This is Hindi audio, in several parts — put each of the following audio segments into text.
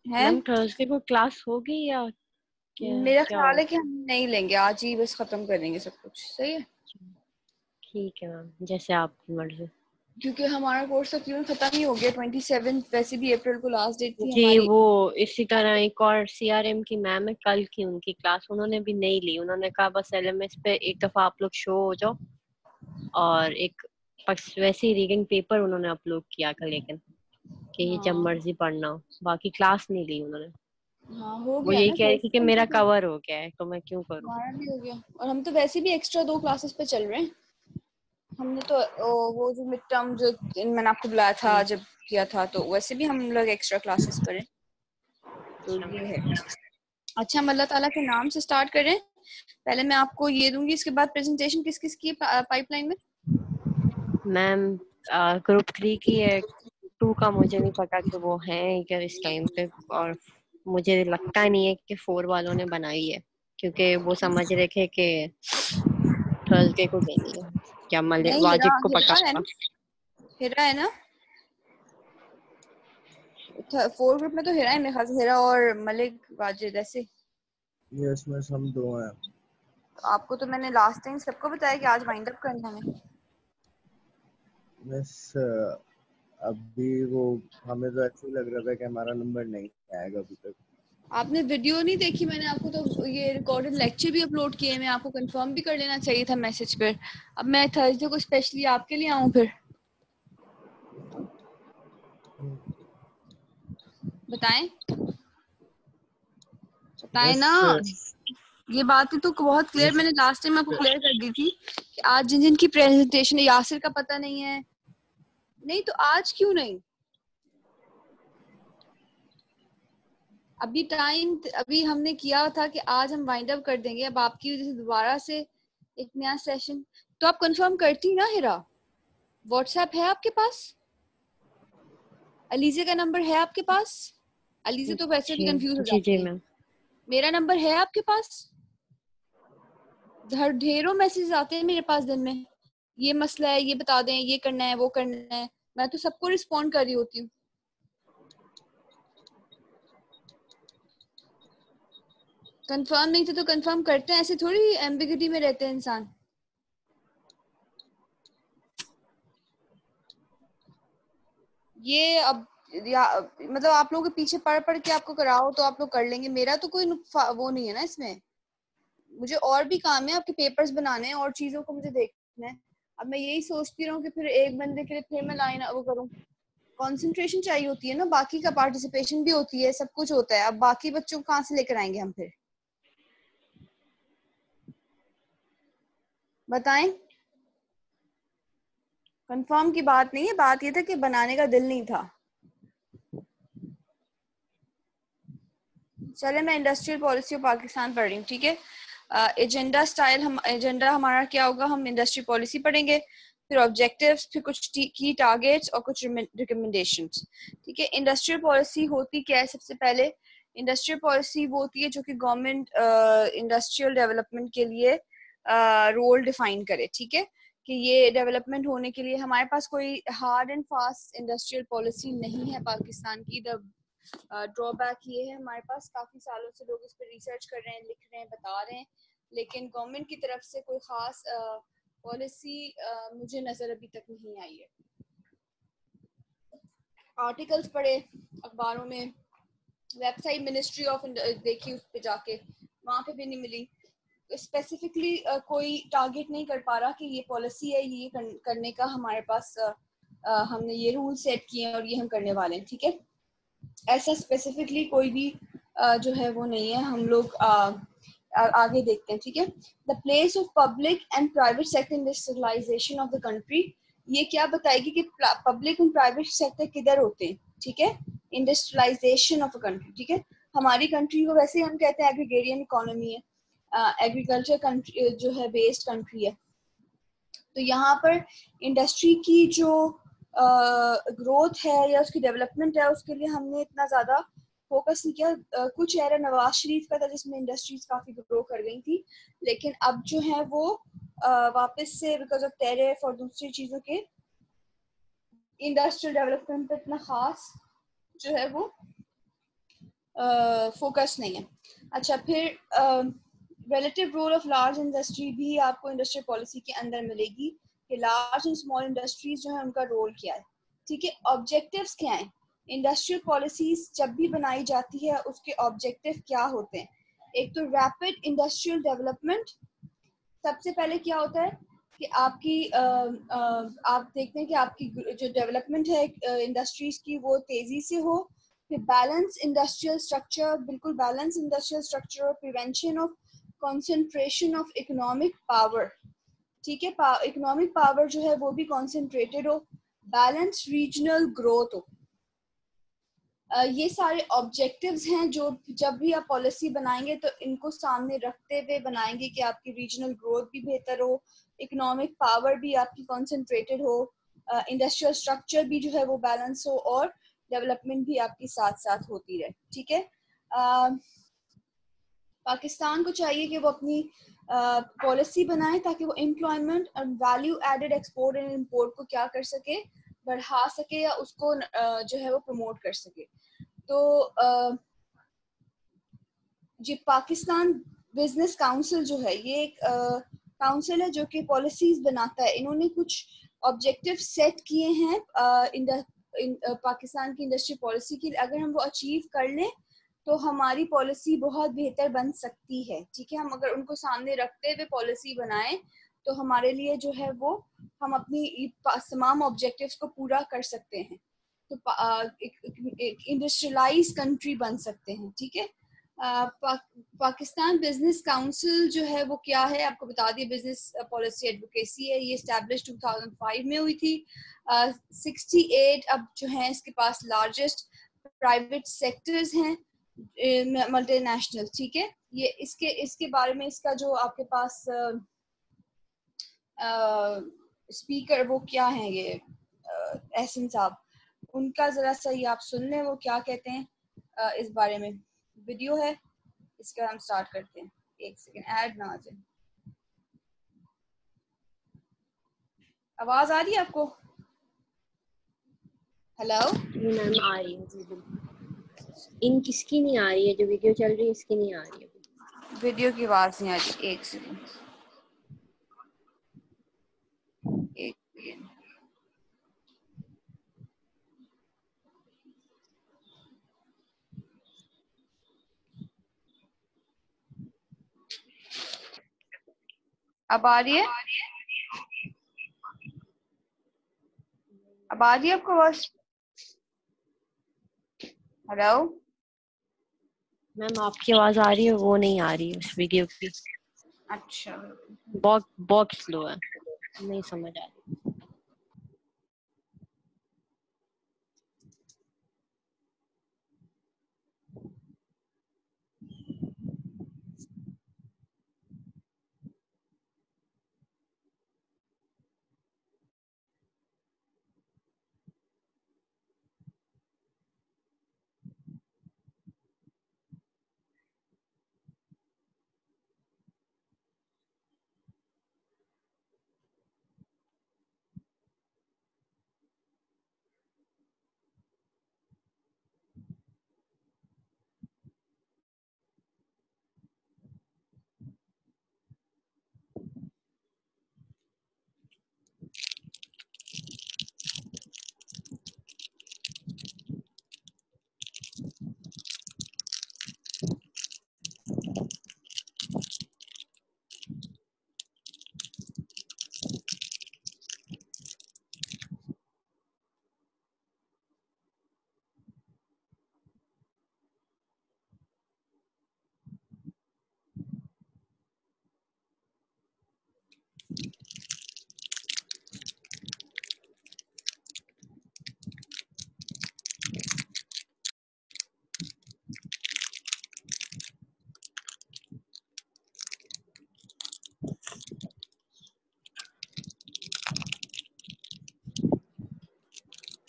है। मैम थर्सडे को क्लास होगी या क्या मेरा क्या ख्याल है होगा? कि हम नहीं लेंगे, आज ही बस खत्म कर देंगे सब कुछ। सही है, ठीक है मैम, जैसे आपकी मर्जी। क्योंकि हमारा कोर्स तकरीबन खत्म ही हो गया। 27 वैसे भी अप्रैल को लास्ट डेट थी जी हमारी। वो इसी तरह एक और सीआरएम की मैम है, कल की उनकी क्लास उन्होंने भी नहीं ली। उन्होंने कहा बस एलएमएस पे एक दफा आप लोग शो हो जाओ, और एक वैसे ही रीडिंग पेपर उन्होंने अपलोड किया था, लेकिन कि जब हाँ मर्जी पढ़ना हो, बाकी क्लास नहीं ली उन्होंने। हाँ, हो वो गया यही ना कह रही थी कि मेरा थर्सडे। कवर हो गया है तो मैं क्यों करूँ। हमारा भी हो गया, और हम तो वैसे भी एक्स्ट्रा 2 क्लासेस पे चल रहे हैं। हमने तो वो जो मिड टर्म जो मैंने आपको बुलाया था जब किया था, तो वैसे भी हम लोग एक्स्ट्रा क्लासेस करें। तो अच्छा ये है। अच्छा, हम अल्लाह ताला के नाम से स्टार्ट करें। पहले मैं आपको ये दूंगी, इसके बाद प्रेजेंटेशन किस किस की पाइपलाइन में। मैम, ग्रुप 3 की है, 2 का मुझे नहीं पता कि वो है क्या इस टाइम पे। और मुझे लगता नहीं है कि 4 वालों ने बनाई है, क्योंकि वो समझ रहे थे कि थर्सडे को देनी है, क्या नहीं, हिरा वाजिब को पका। हिरा है ना, हिरा है ना। 4 ग्रुप में तो हिरा है मेरे ख्याल से, हिरा और मलिक वाजिद ऐसे। ये इसमें हम 2 हैं। तो आपको तो मैंने लास्ट टाइम सबको बताया कि आज वाइंड अप करना है। बस अभी वो हमें तो ऐसे ही लग रहा था कि हमारा नंबर नहीं आएगा अभी तक। आपने वीडियो नहीं देखी मैंने आपको तो ये रिकॉर्डेड लेक्चर भी अपलोड किए। मैं आपको कंफर्म भी कर लेना चाहिए था मैसेज पर। अब मैं थर्सडे को स्पेशली आपके लिए आऊं फिर। बताएं बताएं बस ना। ये बातें तो बहुत क्लियर बस मैंने लास्ट टाइम आपको क्लियर कर दी थी कि आज जिन जिन की प्रेजेंटेशन है, यासिर का पता नहीं है। नहीं तो आज क्यों नहीं? अभी हमने किया था कि आज हम वाइंड अप कर देंगे। अब आपकी वजह से दोबारा से एक नया सेशन। तो आप कंफर्म करती ना हिरा? व्हाट्सएप है आपके पास? अलीजे का नंबर है आपके पास? अलीजे तो वैसे भी जी कंफ्यूज हो जी जी जाती है। मैम। मेरा नंबर है आपके पास? ढेरों मैसेज आते हैं मेरे पास दिन में, ये मसला है, ये बता दें, ये करना है, वो करना है। मैं तो सबको रिस्पॉन्ड कर रही होती हूँ। कंफर्म नहीं थे तो कंफर्म करते हैं, ऐसे थोड़ी एम्बिगिटी में रहते हैं इंसान। ये अब या मतलब आप लोगों के पीछे पढ़ पढ़ के आपको कराओ तो आप लोग कर लेंगे, मेरा तो कोई वो नहीं है ना इसमें। मुझे और भी काम है, आपके पेपर्स बनाने हैं और चीजों को मुझे देखना है। अब मैं यही सोचती रहूं कि फिर एक बंदे के लिए फिर मैं लाइन वो करूं। कंसंट्रेशन चाहिए होती है ना, बाकी का पार्टिसिपेशन भी होती है, सब कुछ होता है। अब बाकी बच्चों को कहाँ से लेकर आएंगे हम फिर? बताएं। कंफर्म की बात नहीं है, बात ये था कि बनाने का दिल नहीं था। चले, मैं इंडस्ट्रियल पॉलिसी ऑफ पाकिस्तान पढ़ रही हूँ, ठीक है। एजेंडा हमारा क्या होगा? हम इंडस्ट्री पॉलिसी पढ़ेंगे, फिर ऑब्जेक्टिव्स, फिर कुछ की टारगेट्स और कुछ रिकमेंडेशंस। ठीक है। इंडस्ट्रियल पॉलिसी होती क्या है? सबसे पहले इंडस्ट्रियल पॉलिसी वो होती है जो कि गवर्नमेंट इंडस्ट्रियल डेवलपमेंट के लिए रोल डिफाइन करे। ठीक है, कि ये डेवलपमेंट होने के लिए हमारे पास कोई hard and fast industrial policy नहीं है पाकिस्तान की। ड्रॉबैक ये है, हमारे पास काफी सालों से लोग इस पर रिसर्च कर रहे हैं, लिख रहे हैं, बता रहे हैं, लेकिन गवर्नमेंट की तरफ से कोई खास पॉलिसी मुझे नजर अभी तक नहीं आई है। आर्टिकल्स पढ़े अखबारों में, वेबसाइट मिनिस्ट्री ऑफ देखी, उस पे जाके वहां पे भी नहीं मिली। स्पेसिफिकली कोई टारगेट नहीं कर पा रहा कि ये पॉलिसी है, ये करने का हमारे पास हमने ये रूल सेट किए हैं और ये हम करने वाले हैं। ठीक है, ऐसा स्पेसिफिकली कोई भी जो है वो नहीं है। हम लोग आगे देखते हैं। ठीक है, the place of public and private sector industrialisation of the country. ये क्या बताएगी कि पब्लिक एंड प्राइवेट सेक्टर किधर होते हैं? ठीक है, इंडस्ट्रियलाइजेशन ऑफ अ कंट्री। ठीक है, हमारी कंट्री को वैसे हम कहते हैं एग्रीगेरियन इकोनॉमी है, एग्रीकल्चर कंट्री जो है बेस्ड कंट्री है। तो यहाँ पर इंडस्ट्री की जो ग्रोथ है या उसकी डेवलपमेंट है, उसके लिए हमने इतना ज़्यादा फोकस नहीं किया। कुछ एरा नवाज शरीफ का था जिसमें इंडस्ट्रीज काफ़ी ग्रो कर गई थी, लेकिन अब जो है वो वापस से बिकॉज ऑफ टैरिफ और दूसरी चीज़ों के इंडस्ट्रियल डेवलपमेंट पर इतना खास जो है वो फोकस नहीं है। अच्छा, फिर relative role of large industry भी आपको इंडस्ट्रियल पॉलिसी के अंदर मिलेगी कि लार्ज एंड स्मॉल इंडस्ट्रीज जो है उनका रोल क्या है। ठीक है, ऑब्जेक्टिव्स क्या हैं, इंडस्ट्रियल पॉलिसीज जब भी बनाई जाती है उसके ऑब्जेक्टिव क्या होते हैं। एक तो रैपिड इंडस्ट्रियल डेवलपमेंट, सबसे पहले क्या होता है कि आपकी आप देखते हैं कि आपकी जो डेवलपमेंट है इंडस्ट्रीज की वो तेजी से हो। फिर बैलेंस इंडस्ट्रियल स्ट्रक्चर, बिल्कुल बैलेंस इंडस्ट्रियल स्ट्रक्चर और prevention of concentration of economic power. ठीक है, इकोनॉमिक पावर जो है वो भी कंसंट्रेटेड हो। बैलेंस रीजनल ग्रोथ हो। ये सारे ऑब्जेक्टिव्स हैं जो जब भी आप पॉलिसी बनाएंगे तो इनको सामने रखते हुए बनाएंगे कि आपकी रीजनल ग्रोथ भी बेहतर हो, इकोनॉमिक पावर भी आपकी कंसंट्रेटेड हो, इंडस्ट्रियल स्ट्रक्चर भी जो है वो बैलेंस हो और डेवलपमेंट भी आपकी साथ साथ होती रहे। ठीक है, पाकिस्तान को चाहिए कि वो अपनी पॉलिसी बनाए ताकि वो एम्प्लॉयमेंट और value added export and import को क्या कर सके, बढ़ा सके या उसको जो है वो प्रमोट कर सके। तो जी पाकिस्तान बिजनेस काउंसिल जो है ये एक काउंसिल है जो कि पॉलिसीज बनाता है। इन्होंने कुछ ऑब्जेक्टिव सेट किए हैं पाकिस्तान की इंडस्ट्री पॉलिसी की, अगर हम वो अचीव कर लें तो हमारी पॉलिसी बहुत बेहतर बन सकती है। ठीक है, हम अगर उनको सामने रखते हुए पॉलिसी बनाएं तो हमारे लिए जो है वो हम अपनी तमाम ऑब्जेक्टिव्स को पूरा कर सकते हैं, तो एक इंडस्ट्रियलाइज कंट्री बन सकते हैं। ठीक है, पाकिस्तान बिजनेस काउंसिल जो है वो क्या है आपको बता दिए, बिजनेस पॉलिसी एडवोकेसी है। ये एस्टैब्लिश 2005 में हुई थी। 68 अब जो है इसके पास लार्जेस्ट प्राइवेट सेक्टर्स हैं मल्टीनेशनल। ठीक है, ये इसके बारे में इसका जो आपके पास स्पीकर वो क्या है, ये एहसन साहब, उनका जरा सा ये आप सुन लें वो क्या कहते हैं इस बारे में। वीडियो है, इसका हम स्टार्ट करते हैं। एक सेकेंड, ऐड ना आ जाए। आवाज आ रही है आपको? हेलो? जी मैम आ रही है जी बिल्कुल। इन किसकी नहीं आ रही है, जो वीडियो चल रही है इसकी नहीं आ रही है। वीडियो की आवाज नहीं आ रही, एक सेकेंड एक सेकेंड। अब आ रही है? अब आ रही है आपको आवाज? हेलो? मैम आपकी आवाज आ रही है, वो नहीं आ रही है उस वीडियो की। अच्छा, बहुत स्लो है, नहीं समझ आ रही।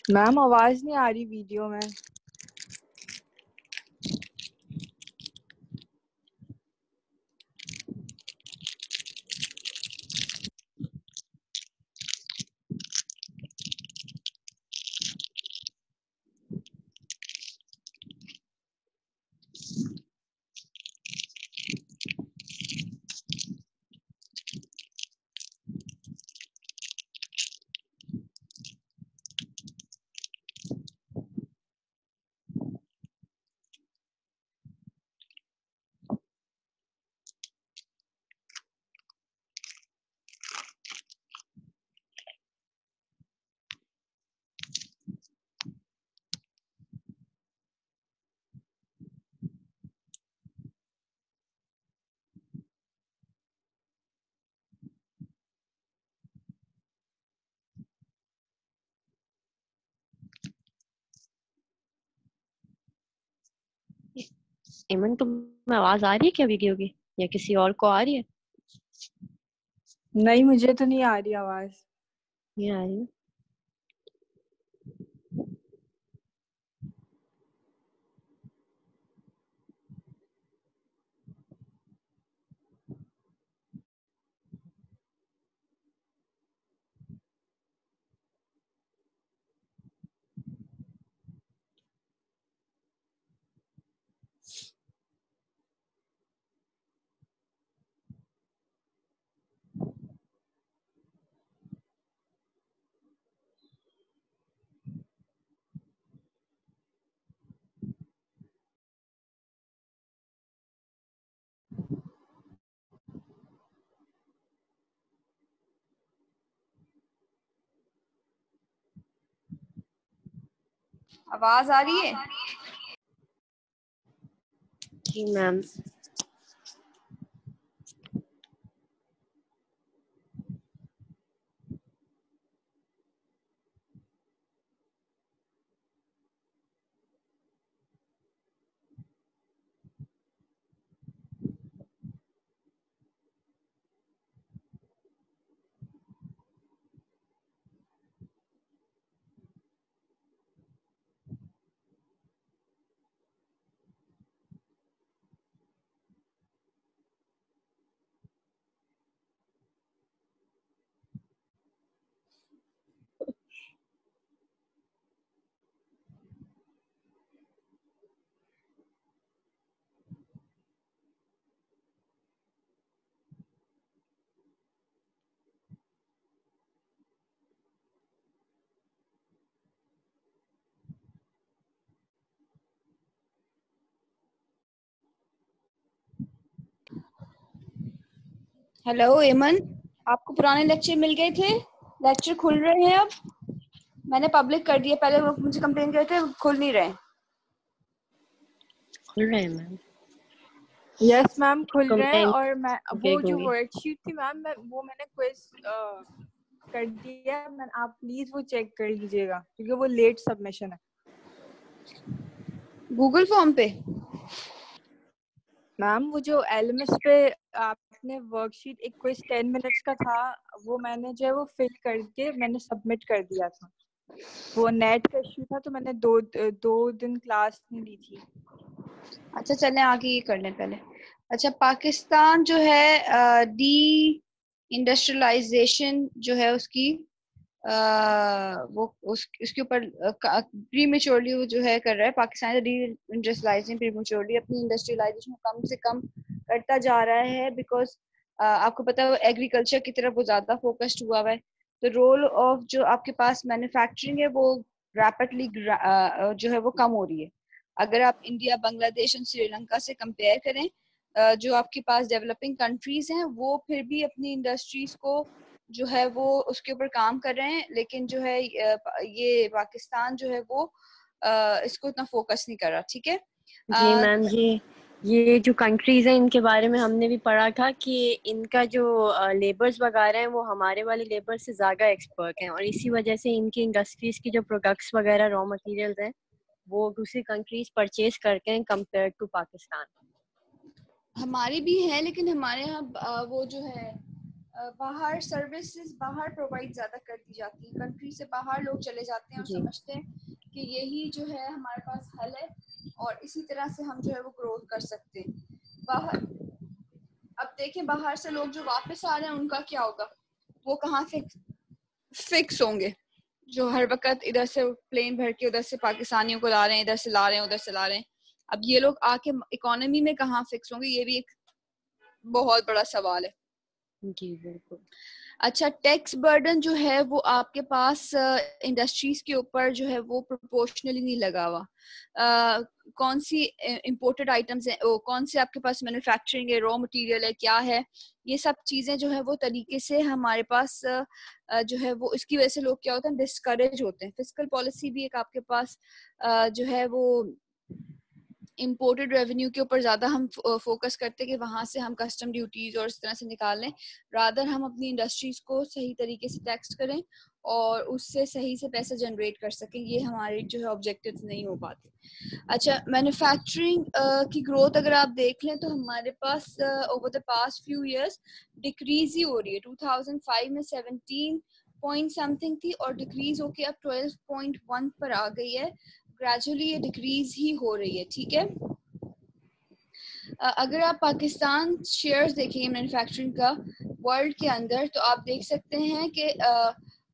मैम आवाज नहीं आ रही वीडियो में। एमन, तुम्हें आवाज आ रही है क्या वीडियो की, या किसी और को आ रही है? नहीं, मुझे तो नहीं आ रही आवाज। नहीं आ रही है? आवाज आ रही है? जी मैम। हेलो एमन, आपको पुराने लेक्चर मिल गए थे? लेक्चर खुल रहे हैं अब। मैंने पब्लिक कर दिया, पहले वो मुझे कंप्लेन करे थे, खुल नहीं रहे। खुल रहे हैं मैम। यस मैम, खुल रहे हैं। कंप्लेंट और मैं वो चेक जो होगी। वर्कशीट थी मैम, मैंने क्विज कर दिया। मैं आप प्लीज वो चेक कर लीजिएगा, क्योंकि वो लेट सबमिशन है। गूगल फॉर्म पे? मैम वो जो एलएमएस पे आपने वर्कशीट, एक क्विज 10 मिनट्स का था, वो मैंने जो है वो फिल करके मैंने सबमिट कर दिया था। वो नेट का इश्यू था, तो मैंने दो दिन क्लास नहीं ली थी। अच्छा चलें आगे ये कर लें पहले। अच्छा, पाकिस्तान जो है डी इंडस्ट्रियलाइजेशन जो है उसकी वो उसके ऊपर प्रीमेच्योरली वो जो है कर रहा है। पाकिस्तान डी इंडस्ट्रियलाइजिंग प्रीमेच्योरली अपनी इंडस्ट्रियलाइजेशन को कम से कम करता जा रहा है, बिकॉज आपको पता है एग्रीकल्चर की तरफ वो ज्यादा फोकस्ड हुआ है। तो रोल ऑफ जो आपके पास मैन्युफैक्चरिंग है वो रैपिडली जो है वो कम हो रही है। अगर आप इंडिया, बांग्लादेश और श्रीलंका से कंपेयर करें, जो आपके पास डेवलपिंग कंट्रीज हैं वो फिर भी अपनी इंडस्ट्रीज को जो है वो उसके ऊपर काम कर रहे हैं, लेकिन जो है ये पाकिस्तान जो है वो इसको इतना फोकस नहीं कर रहा। ठीक है जी मैम जी, ये जो कंट्रीज हैं इनके बारे में हमने भी पढ़ा था कि इनका जो लेबर्स वगैरह हैं वो हमारे वाले लेबर से ज़्यादा एक्सपर्ट हैं, और इसी वजह से इनकी इंडस्ट्रीज की जो प्रोडक्ट्स वगैरह रॉ मटेरियल्स हैं वो दूसरी कंट्रीज परचेज करते हैं कंपेयर टू पाकिस्तान। हमारी भी है, लेकिन हमारे यहाँ वो जो है बाहर सर्विसेज बाहर प्रोवाइड ज्यादा कर दी जाती है। कंट्री से बाहर लोग चले जाते हैं और जी समझते हैं कि यही जो है हमारे पास हल है और इसी तरह से हम जो है वो ग्रोथ कर सकते हैं बाहर। अब देखें बाहर से लोग जो वापस आ रहे हैं उनका क्या होगा? वो कहाँ फिक्स होंगे? जो हर वक्त इधर से प्लेन भर के उधर से पाकिस्तानियों को ला रहे हैं, इधर से ला रहे हैं, उधर से ला रहे हैं। अब ये लोग आके इकोनॉमी में कहाँ फिक्स होंगे? ये भी एक बहुत बड़ा सवाल है। जी बिल्कुल। अच्छा, टैक्स बर्डन जो है वो आपके पास इंडस्ट्रीज के ऊपर जो है वो प्रोपोर्शनली नहीं लगा हुआ। कौन सी इंपोर्टेड आइटम्स हैं, कौन से आपके पास मैन्युफैक्चरिंग है, रॉ मटेरियल है, क्या है, ये सब चीजें जो है वो तरीके से हमारे पास जो है वो इसकी वजह से लोग क्या होते हैं, डिस्करेज होते हैं। फिस्कल पॉलिसी भी एक आपके पास जो है वो इम्पोर्टेड रेवेन्यू के ऊपर ज़्यादा हम फोकस करते हैं कि वहाँ से हम कस्टम ड्यूटीज़ और इस तरह से निकाल लें, रादर हम अपनी इंडस्ट्रीज़ को सही तरीके से टैक्स करें और उससे सही से पैसा जनरेट कर सकें। ये हमारे जो है ऑब्जेक्टिव्स नहीं हो पाते। अच्छा, मैन्युफैक्चरिंग की ग्रोथ अगर आप देख लें तो हमारे पास over the past few years decrease ही हो रही है। 2005 में 17 पॉइंट समथिंग थी और डिक्रीज होके अब 12.1 पर आ गई है। ग्रेजुअली ये डिक्रीज ही हो रही है, ठीक है। अगर आप पाकिस्तान शेयर्स देखेंगे मैन्युफैक्चरिंग का वर्ल्ड के अंदर, तो आप देख सकते हैं कि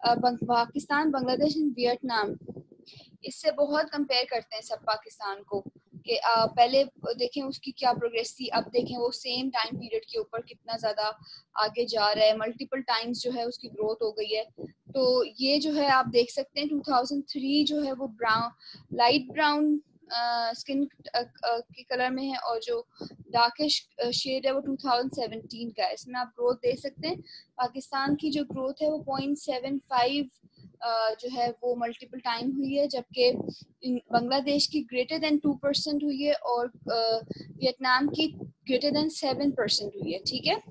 पाकिस्तान, बांग्लादेश एंड वियतनाम इससे बहुत कंपेयर करते हैं सब पाकिस्तान को कि पहले देखें उसकी क्या प्रोग्रेस थी, अब देखें वो सेम टाइम पीरियड के ऊपर कितना ज़्यादा आगे जा रहा है, मल्टीपल टाइम्स जो है उसकी ग्रोथ हो गई है। तो ये जो है आप देख सकते हैं 2003 जो है वो लाइट ब्राउन स्किन के कलर में है और जो डार्किश शेड है वो 2017 का है। इसमें आप ग्रोथ देख सकते हैं। पाकिस्तान की जो ग्रोथ है वो 0.75 जो है वो मल्टीपल टाइम हुई है, जबकि बांग्लादेश की ग्रेटर देन 2% हुई है और वियतनाम की ग्रेटर देन 7% हुई है, ठीक है।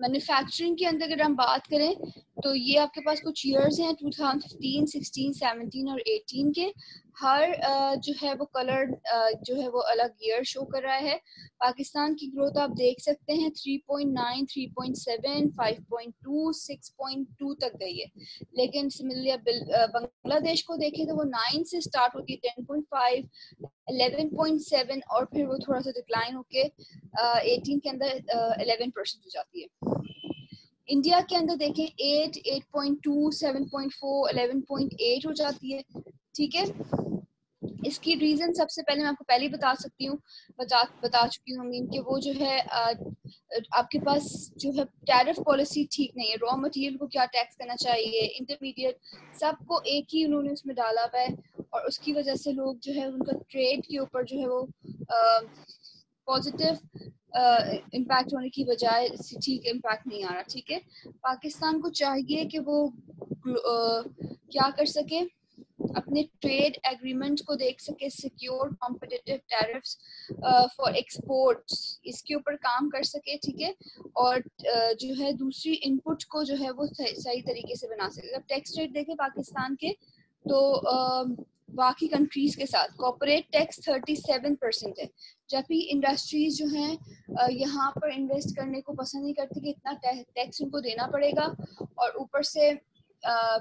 मैन्युफैक्चरिंग के अंदर अगर हम बात करें तो ये आपके पास कुछ ईयर्स हैं 2015, 16, 17 और 18 के। हर जो है वो कलर जो है वो अलग ईयर शो कर रहा है। पाकिस्तान की ग्रोथ आप देख सकते हैं 3.9, 3.7, 5.2, 6.2 तक गई है। लेकिन सिमिलरली बांग्लादेश को देखें तो वो 9 से स्टार्ट होती है, 10.5, 11.7 और फिर वो थोड़ा सा डिक्लाइन होके 18 के अंदर 11% हो जाती है। इंडिया के अंदर देखें 8, 8.2, 7.4, 11.8 हो जाती है, ठीक है। इसकी रीजन सबसे पहले मैं आपको पहले ही बता सकती हूँ, बता चुकी हूँ कि वो जो है आपके पास जो है टैरिफ पॉलिसी ठीक नहीं है। रॉ मटेरियल को क्या टैक्स करना चाहिए, इंटरमीडिएट, सबको एक ही उन्होंने उसमें डाला हुआ है और उसकी वजह से लोग जो है उनका ट्रेड के ऊपर जो है वो पॉजिटिव इम्पैक्ट होने की बजाय ठीक इम्पैक्ट नहीं आ रहा, ठीक है। पाकिस्तान को चाहिए कि वो क्या कर सके, अपने ट्रेड एग्रीमेंट को देख सके, secure competitive tariffs for exports, इसके ऊपर काम कर सके, ठीक है। और जो है दूसरी इनपुट को जो है वो सही तरीके से बना सके। जब टैक्स रेट देखें पाकिस्तान के तो बाकी कंट्रीज के साथ कॉर्पोरेट टैक्स 37% है, जबकि इंडस्ट्रीज जो हैं यहाँ पर इन्वेस्ट करने को पसंद नहीं करती कि इतना टैक्स उनको देना पड़ेगा और ऊपर से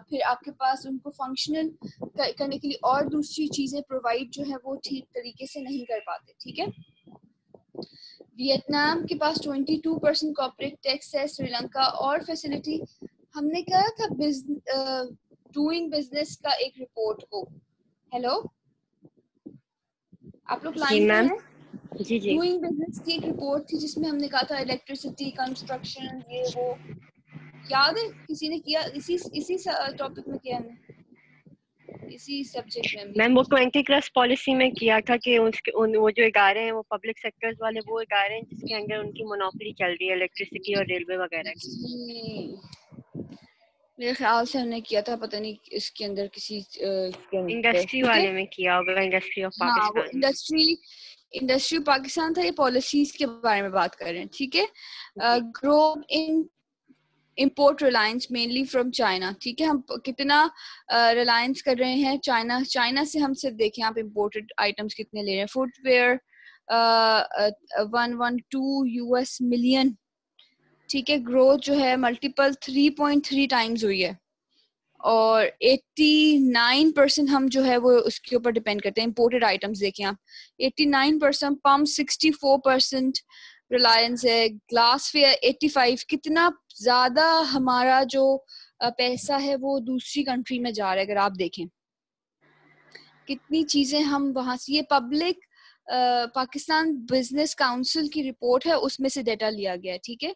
फिर आपके पास उनको फंक्शनल करने के लिए और दूसरी चीजें प्रोवाइड जो है वो ठीक तरीके से नहीं कर पाते, ठीक है। वियतनाम के पास 22% कॉर्पोरेट टैक्स है, श्रीलंका और फैसिलिटी। हमने कहा था डूइंग बिजनेस का एक रिपोर्ट को, हेलो आप लोग लाइन पे हैं? जी जी। डूइंग बिजनेस की एक रिपोर्ट थी जिसमें हमने कहा था इलेक्ट्रिसिटी, कंस्ट्रक्शन, ये वो, याद है किसी ने किया? इसी टॉपिक में किया हमने, इसी सब्जेक्ट में मैम वो 20 क्रॉस पॉलिसी में किया था कि वो जो इदारे हैं वो पब्लिक सेक्टर्स वाले वो इदारे हैं जिसके अंदर उनकी मोनोपोली चल रही है इलेक्ट्रिसिटी और रेलवे वगैरह की। मेरे ख्याल से हमने किया था, पता नहीं इसके अंदर किसी इंडस्ट्री वाले में किया होगा, इंडस्ट्री ऑफ हाँ वो पाकिस्तान। इंडस्ट्री पाकिस्तान था, ये पॉलिसीज के बारे में बात कर रहे हैं, ठीक है। Grow in import Reliance mainly from China, ठीक है। हम कितना रिलायंस कर रहे हैं चाइना से। हम सिर्फ देखें आप इम्पोर्टेड आइटम्स कितने ले रहे हैं। फुटवेयर 112 US मिलियन, ठीक है। ग्रोथ जो है मल्टीपल 3.3 टाइम्स हुई है और 89% हम जो है वो उसके ऊपर डिपेंड करते हैं। इम्पोर्टेड आइटम्स देखें आप 89%, पम्प 64%, रिलायंस है, ग्लास फेयर 85। कितना ज्यादा हमारा जो पैसा है वो दूसरी कंट्री में जा रहा है। अगर आप देखें कितनी चीजें हम वहां से, ये पब्लिक पाकिस्तान बिजनेस काउंसिल की रिपोर्ट है, उसमें से डेटा लिया गया है, ठीक है।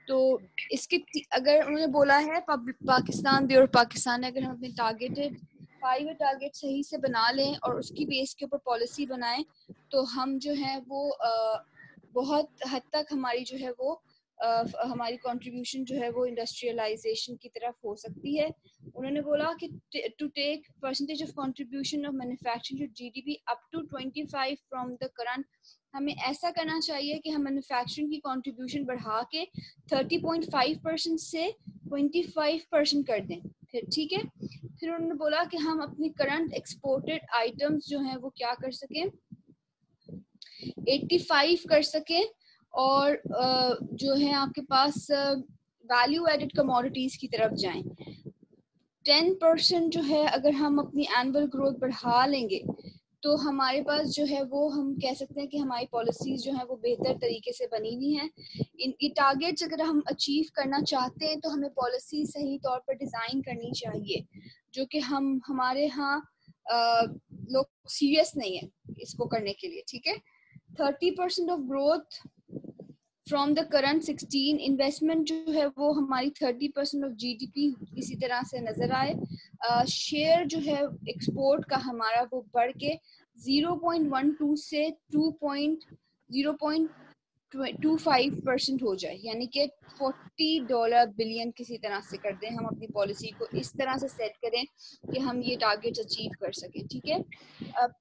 तो इसके अगर उन्होंने बोला है पाकिस्तान ब्यूरो पाकिस्तान, अगर हम अपने टारगेटेड 5 टारगेट सही से बना लें और उसकी बेस के ऊपर पॉलिसी बनाएं तो हम जो है वो बहुत हद तक हमारी जो है वो हमारी कंट्रीब्यूशन जो है वो इंडस्ट्रियलाइजेशन की तरफ हो सकती है। उन्होंने बोला कि to take percentage of contribution of manufacturing to GDP up to 25 from the current, हमें ऐसा करना चाहिए कि हम मैन्युफैक्चरिंग की कंट्रीब्यूशन बढ़ा के 30.5% से 25% कर दें। फिर ठीक है, फिर उन्होंने बोला कि हम अपनी करंट एक्सपोर्टेड आइटम्स जो हैं वो क्या कर सकें, 85 कर सकें, और जो है आपके पास वैल्यू एडेड कमोडिटीज की तरफ जाएं। 10% जो है अगर हम अपनी एनुअल ग्रोथ बढ़ा लेंगे तो हमारे पास जो है वो हम कह सकते हैं कि हमारी पॉलिसीज जो है वो बेहतर तरीके से बनी हुई हैं। ये टारगेट्स अगर हम अचीव करना चाहते हैं तो हमें पॉलिसी सही तौर पर डिज़ाइन करनी चाहिए, जो कि हमारे यहाँ लोग सीरियस नहीं है इसको करने के लिए। ठीक है, 30% of growth from the current 16, investment जो है वो हमारी 30% ऑफ जीडीपी इसी तरह से नजर आए। शेयर जो है एक्सपोर्ट का हमारा वो बढ़ के 0.12 से 2.025% हो जाए, यानी कि $40 बिलियन किसी तरह से कर दें। हम अपनी पॉलिसी को इस तरह से सेट करें कि हम ये टारगेट्स अचीव कर सकें। ठीक है,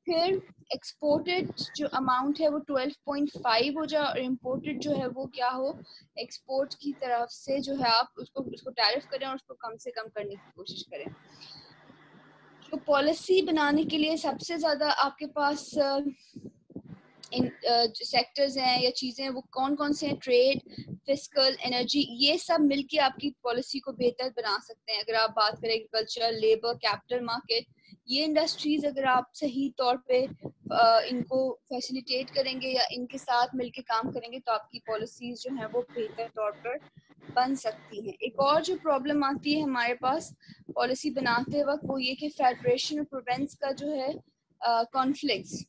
फिर एक्सपोर्टेड जो अमाउंट है वो 12.5 हो जाए, और इम्पोर्टेड जो है वो क्या हो, एक्सपोर्ट की तरफ से जो है आप उसको टैरिफ करें और उसको कम से कम करने की कोशिश करें। तो पॉलिसी बनाने के लिए सबसे ज़्यादा आपके पास इन जो सेक्टर्स हैं या चीज़ें वो कौन कौन से हैं, ट्रेड, फिस्कल, एनर्जी, ये सब मिलके आपकी पॉलिसी को बेहतर बना सकते हैं। अगर आप बात करें एग्रीकल्चर, लेबर, कैपिटल मार्केट, ये इंडस्ट्रीज अगर आप सही तौर पे इनको फैसिलिटेट करेंगे या इनके साथ मिलके काम करेंगे तो आपकी पॉलिसीज जो हैं वो बेहतर तौर पर बन सकती हैं। एक और जो प्रॉब्लम आती है हमारे पास पॉलिसी बनाते वक्त वो ये कि फेडरेशन और प्रोवेंस का जो है कॉन्फ्लिक्ट्स,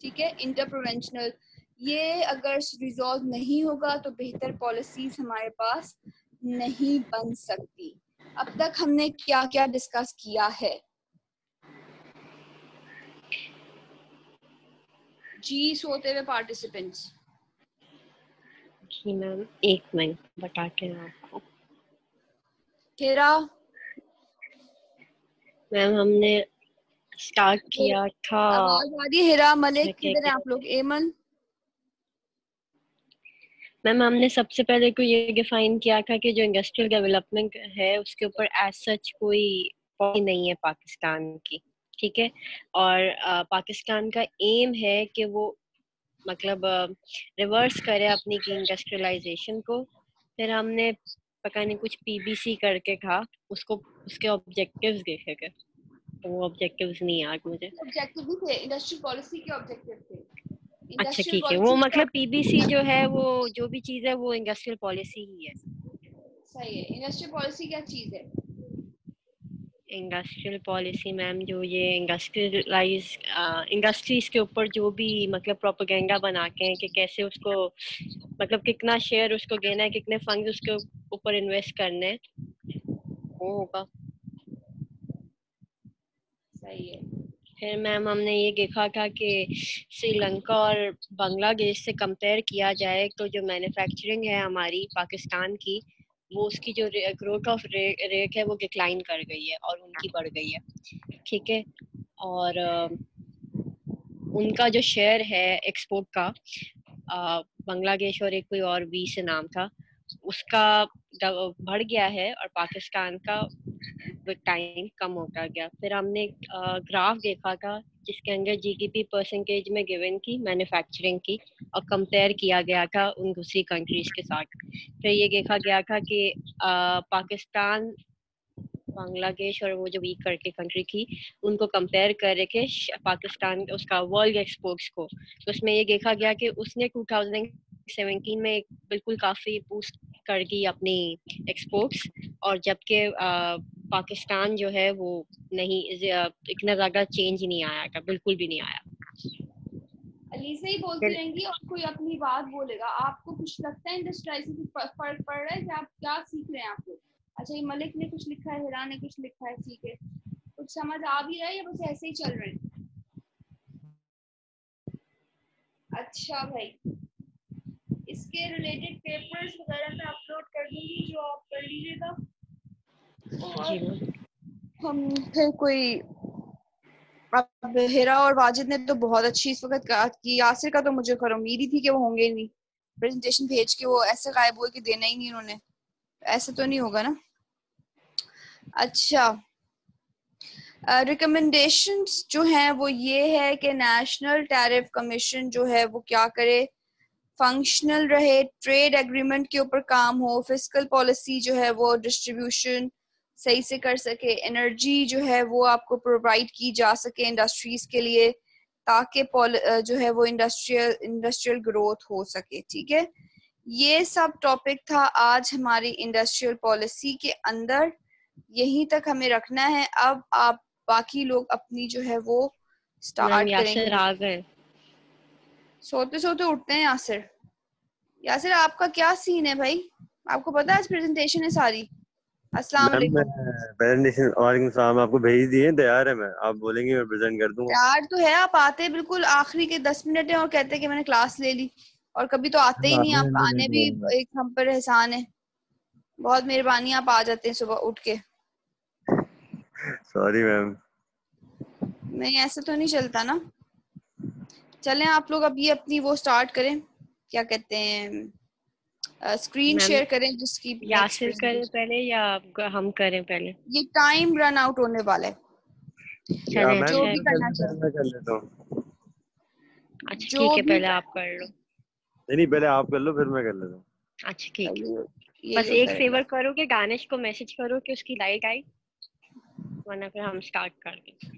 ठीक है, इंटरप्रोवेंशनल, ये अगर रिजॉल्व नहीं होगा तो बेहतर पॉलिसीज हमारे पास नहीं बन सकती। अब तक हमने क्या क्या डिस्कस किया है? जी सोते हुए पार्टिसिपेंट्स। जी मैम, एक मिनट बताते हैं आपको। हेरा मैम हमने स्टार्ट किया था, आवाज आ रही है? हेरा, मलिक, किधर हैं आप लोग? एमन? मैम हमने सबसे पहले को ये डिफाइन किया था कि जो इंडस्ट्रियल डेवलपमेंट है उसके ऊपर एज सच कोई पॉलिसी नहीं है पाकिस्तान की, ठीक है। और पाकिस्तान का एम है कि वो मतलब रिवर्स करे अपनी की इंडस्ट्रियलाइजेशन को। फिर हमने पता नहीं कुछ पीबीसी करके था, उसको उसके ऑब्जेक्टिव्स देखे थे, तो वो ऑब्जेक्टिव्स नहीं याद मुझे। ऑब्जेक्टिव भी थे, इंडस्ट्रियल पॉलिसी के ऑब्जेक्टिव थे। अच्छा इंडस्ट्रियल ठीक है, वो पॉलिसी मतलब पीबीसी जो है वो जो भी चीज है वो इंडस्ट्रियल पॉलिसी ही है। सही है। इंडस्ट्रियल पॉलिसी क्या चीज है? इंडस्ट्रियल पॉलिसी मैम जो ये इंडस्ट्रियलाइज इंडस्ट्रीज के ऊपर जो भी मतलब प्रोपेगेंडा बनाते हैं कि कैसे उसको मतलब कितना शेयर उसको देना है, कितने फंड उसके ऊपर इन्वेस्ट करने हैं, वो होगा। सही है। फिर मैम हमने ये देखा था कि श्रीलंका और बांग्लादेश से कंपेयर किया जाए तो जो मैन्युफैक्चरिंग है हमारी पाकिस्तान की, वो उसकी जो ग्रोथ ऑफ रेट है वो डिक्लाइन कर गई है और उनकी बढ़ गई है, ठीक है। और उनका जो शेयर है एक्सपोर्ट का, बांग्लादेश और एक कोई और बी से नाम था, उसका बढ़ गया है और पाकिस्तान का टाइम कम होता गया। फिर हमने ग्राफ देखा था जिसके अंदर जीडीपी परसेंटेज में गिवन की मैन्युफैक्चरिंग की और कंपेयर किया गया था उन दूसरी कंट्रीज के साथ। फिर ये देखा गया था कि पाकिस्तान, बांग्लादेश और वो जो वीक करके कंट्री थी उनको कंपेयर कर रहे थे पाकिस्तान उसका वर्ल्ड एक्सपोर्ट्स को, तो उसमें ये देखा गया कि उसने 2017 में बिल्कुल काफी बूस्ट कर दी अपनी एक्सपोर्ट्स, और जबकि पाकिस्तान जो है वो नहीं, इतना ज्यादा चेंज नहीं आया था, बिल्कुल भी नहीं आया। अलीसा ही बोलती रहेंगी और कोई अपनी बात बोलेगा। आपको कुछ लगता है इंडस्ट्रियलाइजेशन से फर्क पड़ रहा है कि आप क्या सीख रहे हैं आप लोग? अच्छा, ये मलिक ने कुछ लिखा है, हिरा ने कुछ लिखा है, ठीक है, कुछ समझ आ भी रहा है या बस ऐसे ही चल रहे हैं? अच्छा भाई, इस इसके रिलेटेड पेपर्स वगैरह मैं अपलोड कर दूंगी, जो आप कर लीजिएगा। जी मैम। हम फिर कोई, अब हिरा और वाजिद ने तो बहुत अच्छी इस वक्त बात की, यासिर का तो मुझे खैर उम्मीद ही थी कि वो होंगे नहीं, प्रेजेंटेशन भेज के वो ऐसे गायब हुए कि देना ही नहीं उन्होंने, ऐसे तो नहीं होगा ना। अच्छा, रिकमेंडेशंस जो हैं वो ये है कि नेशनल टैरिफ कमीशन जो है वो क्या करे, फंक्शनल रहे, ट्रेड एग्रीमेंट के ऊपर काम हो, फिस्कल पॉलिसी जो है वो डिस्ट्रीब्यूशन सही से कर सके, एनर्जी जो है वो आपको प्रोवाइड की जा सके इंडस्ट्रीज के लिए, ताकि जो है वो इंडस्ट्रियल ग्रोथ हो सके। ठीक है, ये सब टॉपिक था आज हमारी इंडस्ट्रियल पॉलिसी के अंदर, यहीं तक हमें रखना है। अब आप बाकी लोग अपनी जो है वो मैम स्टार्ट यासिर करेंगे। आ गए। सोते सोते उठते हैं यासिर। यासिर आपका क्या सीन है भाई, आपको पता है आज प्रेजेंटेशन है सारी। अस्सलाम मैम मैं वालेकुम। प्रेजेंटेशन, वालेकुम सलाम, आपको भेज दिए, तैयार है, मैं आप बोलेंगे मैं प्रेजेंट कर दूंगा। यार तो है, आप आते बिल्कुल आखिरी के 10 मिनट है और कहते हैं कि मैंने क्लास ले ली, और कभी तो आते ही हाँ नहीं, मैं आपका ले आने भी लूंगा। एक हम पर एहसान है, बहुत मेहरबानी, आप आ जाते हैं सुबह उठ के। Sorry ma'am. नहीं ऐसे तो नहीं चलता ना। चलें आप लोग अब ये अपनी वो स्टार्ट करें, क्या कहते हैं, स्क्रीन मैम शेयर करें जिसकी नेक्स्ट यासिर करे प्रेजेंटेशन। पहले या हम करें पहले? ये टाइम रन आउट होने वाला है, या चलें मैम जो अच्छा भी है। करना फिर चाहिए, मैं कर लेता हूँ। अच्छा जो ठीक है, भी पहले आप कर लो। नहीं नहीं, पहले आप कर लो फिर मैं कर लेता हूँ। अच्छा ठीक है। यही बस होता एक रहेगा। फेवर करो कि दानिश को मैसेज करो कि उसकी लाइट आई, वरना फिर हम स्टार्ट कर दें।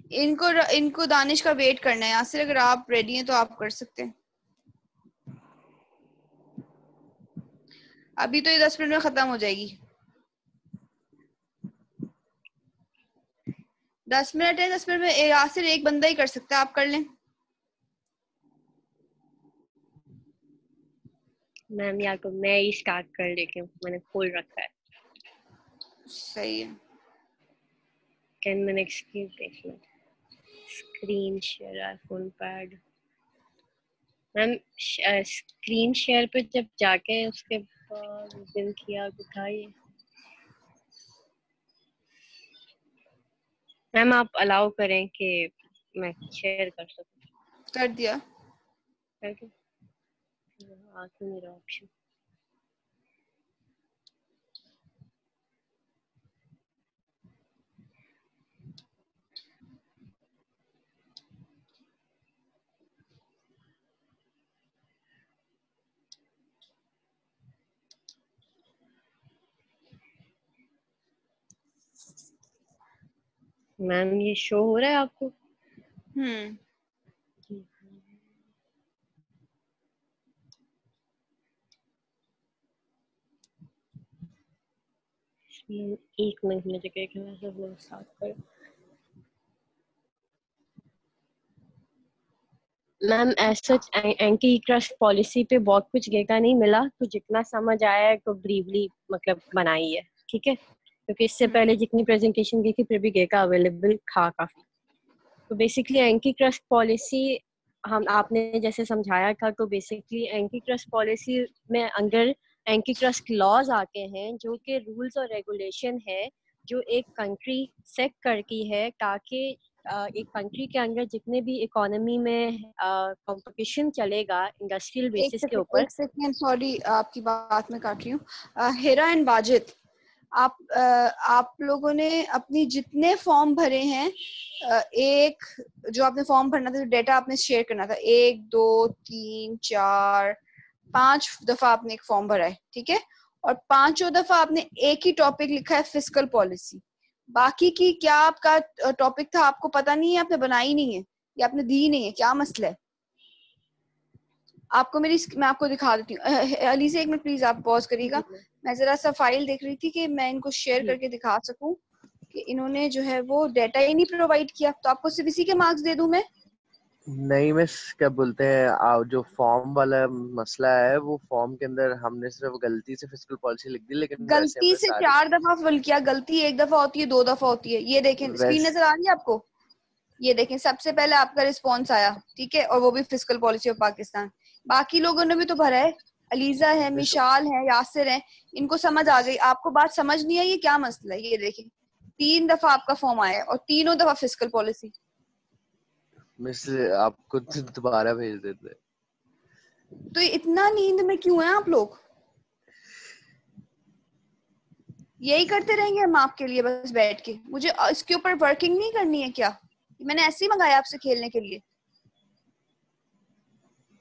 इनको दानिश का वेट करना है। यासिर अगर आप रेडी हैं तो आप कर सकते हैं, अभी तो ये 10 मिनट में खत्म हो जाएगी। 10 मिनट है, 10 मिनट में यासिर एक बंदा ही कर सकता है, आप कर लें। मैम या तो मैं ही स्टार्ट कर लेती हूँ, मैंने खोल रखा है। सही है। 10 मिनट्स की देखना। Screen share iPhone pad. Ma'am screen share पे जब जाके उसके बाद दिन किया दिखाइए। मैम आप अलाउ करें कि मैं शेयर कर सकूं? कर दिया। करके आ क्यों नहीं रहा ऑप्शन? मैम ये शो हो रहा है आपको? एक मिनट में जगह के मैं सब लोग स्टार्ट कर। मैम ऐसा एंटी ट्रस्ट पॉलिसी पे बहुत कुछ डेटा नहीं मिला, तो जितना समझ आया है तो ब्रीफली मतलब बनाई है, ठीक है? क्योंकि इससे पहले जितनी प्रेजेंटेशन दी थी फिर भी डेटा अवेलेबल था काफी। तो बेसिकली एंटी ट्रस्ट पॉलिसी हम आपने जैसे समझाया था, तो बेसिकली एंटी ट्रस्ट पॉलिसी में अंदर एंटी ट्रस्ट लॉज आते हैं, जो कि रूल्स और रेगुलेशन है जो एक कंट्री सेट करती है, ताकि एक कंट्री के अंदर जितने भी इकोनॉमी में कंपटीशन चलेगा इंडस्ट्रियल बेसिस के ऊपर। एक सेकंड, सॉरी आपकी बात में काट रही हूँ। हिरा एंड वाजिद, आप लोगों ने अपनी जितने फॉर्म भरे हैं, एक जो आपने फॉर्म भरना था, डेटा आपने शेयर करना था, 1 2 3 4 5 दफा आपने एक फॉर्म भरा है, ठीक है? और पांचों दफा आपने एक ही टॉपिक लिखा है, फिस्कल पॉलिसी। बाकी की क्या आपका टॉपिक था आपको पता नहीं है, आपने बनाई नहीं है या आपने दी नहीं है, क्या मसला है? आपको मैं आपको दिखा देती हूँ। अली से एक मिनट प्लीज आप पॉज करिएगा, मैं जरा सा फाइल देख रही थी कि मैं इनको शेयर करके दिखा सकूं कि इन्होंने जो है वो डाटा ही नहीं प्रोवाइड किया, तो आपको सिर्फ इसी के मार्क्स दे दूं मैं? नहीं मैं क्या बोलते हैं, जो फॉर्म वाला मसला है, वो फॉर्म के अंदर हमने सिर्फ गलती से फिस्कल पॉलिसी लिख दी, लेकिन वैसे गलती हमने से सारी 4 दफा फिल किया, गलती एक दफा होती है, 2 दफा होती है। ये देखें, स्क्रीन वैसे नजर आ रही है आपको? ये देखें, सबसे पहले आपका रिस्पॉन्स आया, ठीक है, और वो भी फिस्कल पॉलिसी ऑफ पाकिस्तान। बाकी लोगों ने भी तो भरा है, अलीजा है, मिशाल है, यासिर है, इनको समझ आ गई। आपको बात समझ नहीं आई, ये क्या मसला है? ये देखिए 3 दफा आपका फॉर्म आया है और तीनों दफा फिस्कल पॉलिसी। मिस आपको दोबारा भेज देते। तो इतना नींद में क्यों हैं आप लोग? यही करते रहेंगे हम आपके लिए बस बैठ के? मुझे इसके ऊपर वर्किंग नहीं करनी है क्या? मैंने ऐसे ही मंगाया आपसे खेलने के लिए।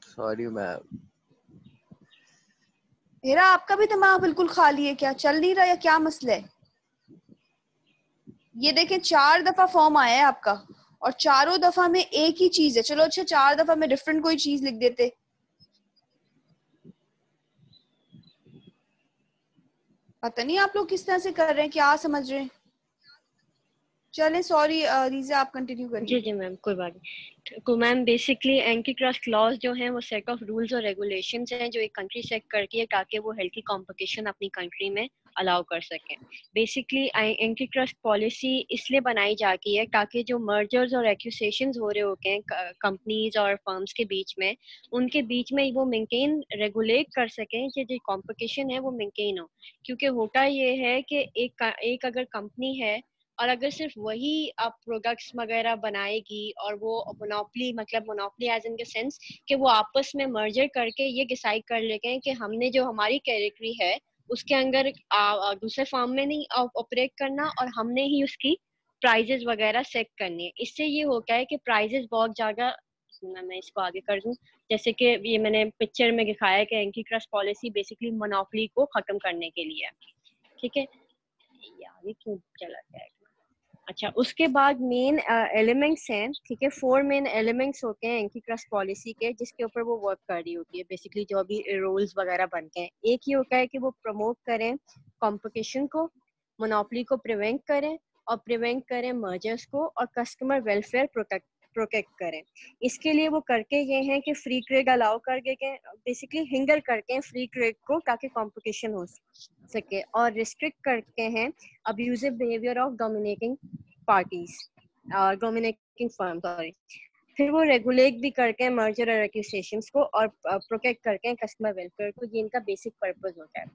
Sorry ma'am. हेरा, आपका भी दिमाग बिल्कुल खाली है क्या? चल नहीं रहा या क्या मसला है? ये देखें 4 दफा फॉर्म आया है आपका और चारों दफा में एक ही चीज है। चलो अच्छा 4 दफा में डिफरेंट कोई चीज लिख देते। पता नहीं आप लोग किस तरह से कर रहे हैं, क्या समझ रहे हैं। चले सॉरी रीजा, आप कंटिन्यू जी करिए। जी मैम, कोई बात नहीं। तो ma'am basically anti trust laws जो हैं वो सेट ऑफ रूल्स और रेगुलेशंस हैं जो एक कंट्री सेट करती है ताकि वो हेल्थी कंपटीशन अपनी कंट्री में अलाउ कर सकें। बेसिकली एंटी ट्रस्ट पॉलिसी इसलिए बनाई जाती है ताकि जो मर्जर्स और एक्यूसेशंस हो रहे होते हैं कंपनीज और फर्म्स के बीच में, उनके बीच में वो मेंटेन रेगुलेट कर सकें कि जो कंपटीशन है वो मेंटेन हो। क्योंकि होता ये है कि एक अगर कंपनी है और अगर सिर्फ वही आप प्रोडक्ट्स वगैरह बनाएगी और वो मोनोपली, मतलब monopoly as in the sense कि वो आपस में मर्जर करके ये डिसाइड कर लेते हैं कि हमने जो हमारी कैटेगरी है उसके अंदर दूसरे फॉर्म में नहीं ऑपरेट करना और हमने ही उसकी प्राइजेस वगैरह सेट करनी है। इससे ये होता है कि प्राइजेस बहुत ज़्यादा, मैं इसको आगे कर दूं, जैसे कि ये मैंने पिक्चर में दिखाया है कि anti trust policy basically monopoly को खत्म करने के लिए है। ठीक है यार, ये क्यों चला गया? अच्छा, उसके बाद मेन एलिमेंट्स हैं, ठीक है, 4 मेन एलिमेंट्स होते हैं एंटी ट्रस्ट पॉलिसी के जिसके ऊपर वो वर्क कर रही होती है। बेसिकली जो अभी रूल्स वगैरह बनते हैं, एक ही होता है कि वो प्रमोट करें कंपटीशन को, मोनोपोली को प्रिवेंट करें मर्जर्स को, और कस्टमर वेलफेयर प्रोटेक्ट करें। इसके लिए वो करके ये हैं कि फ्री ट्रेड अलाउ करके बेसिकली हिंडर करके फ्री ट्रेड को ताकि कंपटीशन हो सके, और रिस्ट्रिक्ट करके हैं abusive behaviour of dominating parties, dominating firm, sorry. फिर वो रेगुलेट भी करके मर्जर और एक्यूजेशंस को और प्रोटेक्ट करके कस्टमर वेलफेयर को। ये इनका बेसिक पर्पस होता है।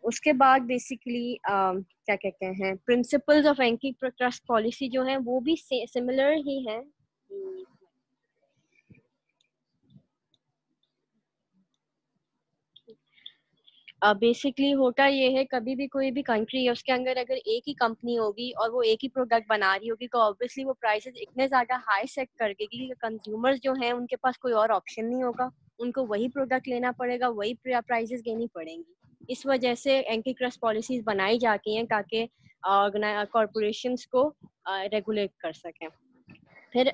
उसके बाद बेसिकली क्या कहते हैं, principles of anti trust policy जो है वो भी सिमिलर ही हैं। बेसिकली होता ये है, कभी भी कोई भी कंट्री है उसके अंदर अगर एक ही कंपनी होगी और वो एक ही प्रोडक्ट बना रही होगी तो ऑब्वियसली वो प्राइसेस इतने ज़्यादा हाई सेट कर देगी कि कंज्यूमर्स जो हैं उनके पास कोई और ऑप्शन नहीं होगा, उनको वही प्रोडक्ट लेना पड़ेगा, वही प्राइसेस देनी पड़ेंगी। इस वजह से एंटी ट्रस्ट पॉलिसीज बनाई जाती हैं ताकि कॉरपोरेशंस को रेगुलेट कर सकें। फिर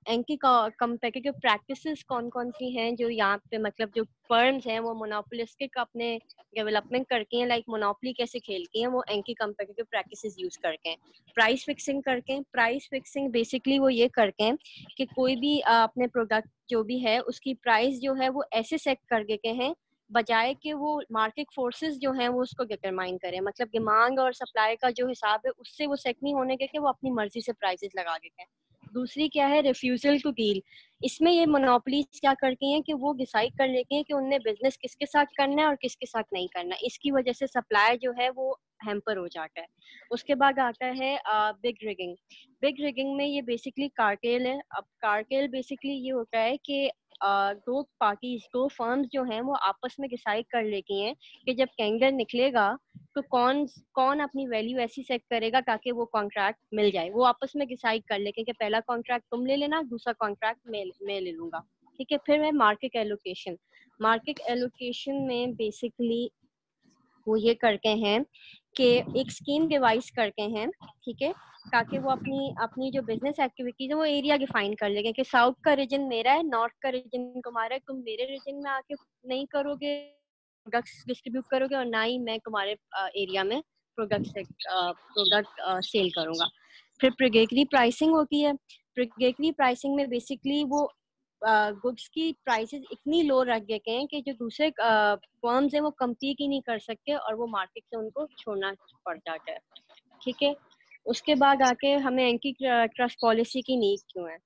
एंटी कम्पिटिटिव प्रैक्टिसेस कौन कौन सी हैं जो यहाँ पे, मतलब जो फर्म्स हैं वो मोनोपोलिस्टिक अपने डेवलपमेंट करती हैं, लाइक मोनोपोली कैसे खेलती हैं, वो एंटी कम्पिटिटिव प्रैक्टिसेस यूज करके हैं। प्राइस फिक्सिंग करके हैं। प्राइस फिक्सिंग बेसिकली वो ये करके हैं कि कोई भी अपने प्रोडक्ट जो भी है उसकी प्राइस जो है वो ऐसे सेट कर देते हैं बजाय कि वो मार्केट फोर्सेस जो हैं वो उसको डिटरमाइन करें, मतलब डिमांड और सप्लाई का जो हिसाब है उससे वो सेट नहीं होने के वो अपनी मर्जी से प्राइसेस लगा देते हैं। दूसरी क्या है, रिफ्यूजल टू डील। इसमें ये मोनोपोलीज क्या करती हैं कि वो डिसाइड कर लेती हैं कि उन्हें बिजनेस किसके साथ करना है और किसके साथ नहीं करना। इसकी वजह से सप्लाई जो है वो हैम्पर हो जाता है। उसके बाद आता है बिग रिगिंग। बिग रिगिंग में ये बेसिकली कार्टेल है। अब कार्टेल बेसिकली ये होता है कि दो पार्टीज, दो फर्म्स जो हैं वो आपस में डिसाइड कर लेती हैं कि जब टेंडर निकलेगा तो कौन कौन अपनी वैल्यू ऐसी सेट करेगा ताकि वो कॉन्ट्रैक्ट मिल जाए। वो आपस में डिसाइड कर लेते हैं कि पहला कॉन्ट्रैक्ट तुम ले लेना, दूसरा कॉन्ट्रैक्ट मैं ले लूंगा। ठीक है। फिर है मार्केट एलोकेशन। मार्केट एलोकेशन में बेसिकली वो ये करते हैं कि एक स्कीम डिवाइस करते हैं, ठीक है, ताकि वो अपनी अपनी जो बिजनेस एक्टिविटीज है वो एरिया डिफाइन कर लेंगे कि साउथ का रीजन मेरा है, नॉर्थ का रीजन तुम्हारा है, तुम मेरे रीजन में आके नहीं करोगे प्रोडक्ट्स डिस्ट्रीब्यूट करोगे और ना ही मैं तुम्हारे एरिया में प्रोडक्ट सेल करूंगा। फिर प्रोगेटरी प्राइसिंग होती है। प्रोगेटरी प्राइसिंग में बेसिकली वो गुड्स की प्राइसेस इतनी लो रख देते हैं कि जो दूसरे फर्म्स हैं वो कम्पीट ही नहीं कर सकते और वो मार्केट से उनको छोड़ना पड़ जाता है। ठीक है। उसके बाद आके हमें एंटी ट्रस्ट पॉलिसी की नीड क्यों है।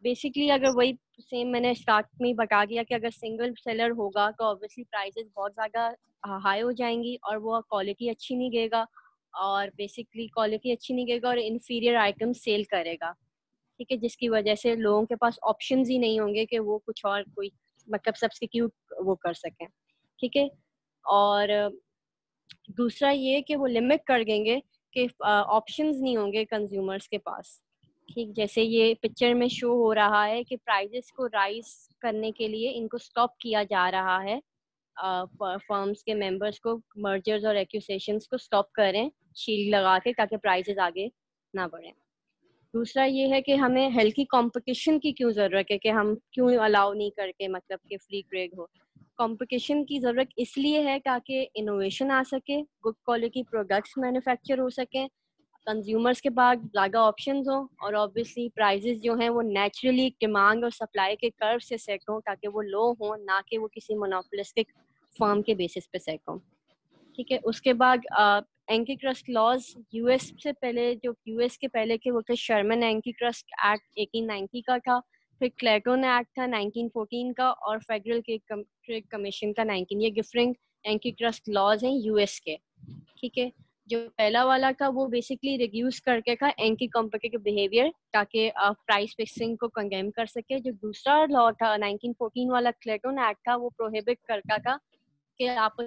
बेसिकली अगर वही सेम मैंने स्टार्ट में ही बता दिया कि अगर सिंगल सेलर होगा तो ऑब्वियसली प्राइसेस बहुत ज़्यादा हाई हो जाएंगी और वो क्वालिटी अच्छी नहीं देगा, और बेसिकली क्वालिटी अच्छी नहीं देगा और इन्फीरियर आइटम सेल करेगा, ठीक है, जिसकी वजह से लोगों के पास ऑप्शंस ही नहीं होंगे कि वो कुछ और कोई मतलब सब्स्टिट्यूट वो कर सकें, ठीक है। और दूसरा ये कि वो लिमिट कर देंगे कि ऑप्शंस नहीं होंगे कंज्यूमर्स के पास, ठीक, जैसे ये पिक्चर में शो हो रहा है कि प्राइजेस को राइज करने के लिए इनको स्टॉप किया जा रहा है, फर्म्स के मेंबर्स को मर्जर्स और एक्यूसेशंस को स्टॉप करें शील्ड लगा के, ताकि प्राइसेस आगे ना बढ़े। दूसरा ये है कि हमें हेल्थी कंपटीशन की क्यों ज़रूरत है, कि हम क्यों अलाउ नहीं करके मतलब कि फ्री ट्रेड हो। कंपटीशन की ज़रूरत इसलिए है ताकि इनोवेशन आ सके, गुड क्वालिटी प्रोडक्ट्स मैन्युफैक्चर हो सकें, कंज्यूमर्स के पास ज़्यादा ऑप्शंस हो, और ऑब्वियसली प्राइजेस जो हैं वो नेचुरली डिमांड और सप्लाई के कर्व से सेट हों, ताकि वो लो हों, ना कि वो किसी मोनोपोलिस्टिक फर्म के बेसिस पे सेट हों, ठीक है। उसके बाद एंटी ट्रस्ट लॉज यूएस से पहले, जो यूएस के पहले के वो थे शर्मन एंटी ट्रस्ट एक्ट 1890 का था, फिर क्लेटन एक्ट था 1914 का, और फेडरल ट्रेड कमीशन का 19, ये डिफरेंट एंटी ट्रस्ट लॉज हैं यूएस के, ठीक है। जो पहला वाला था वो बेसिकली रिड्यूस करके था एंटी कॉम्पिटिटिव बिहेवियर, ताकि प्राइस फिक्सिंग को कंडेम कर सके। जो दूसरा लॉ था 1914 वाला क्लेटन एक्ट था, वो प्रोहिबिट करता था कि आप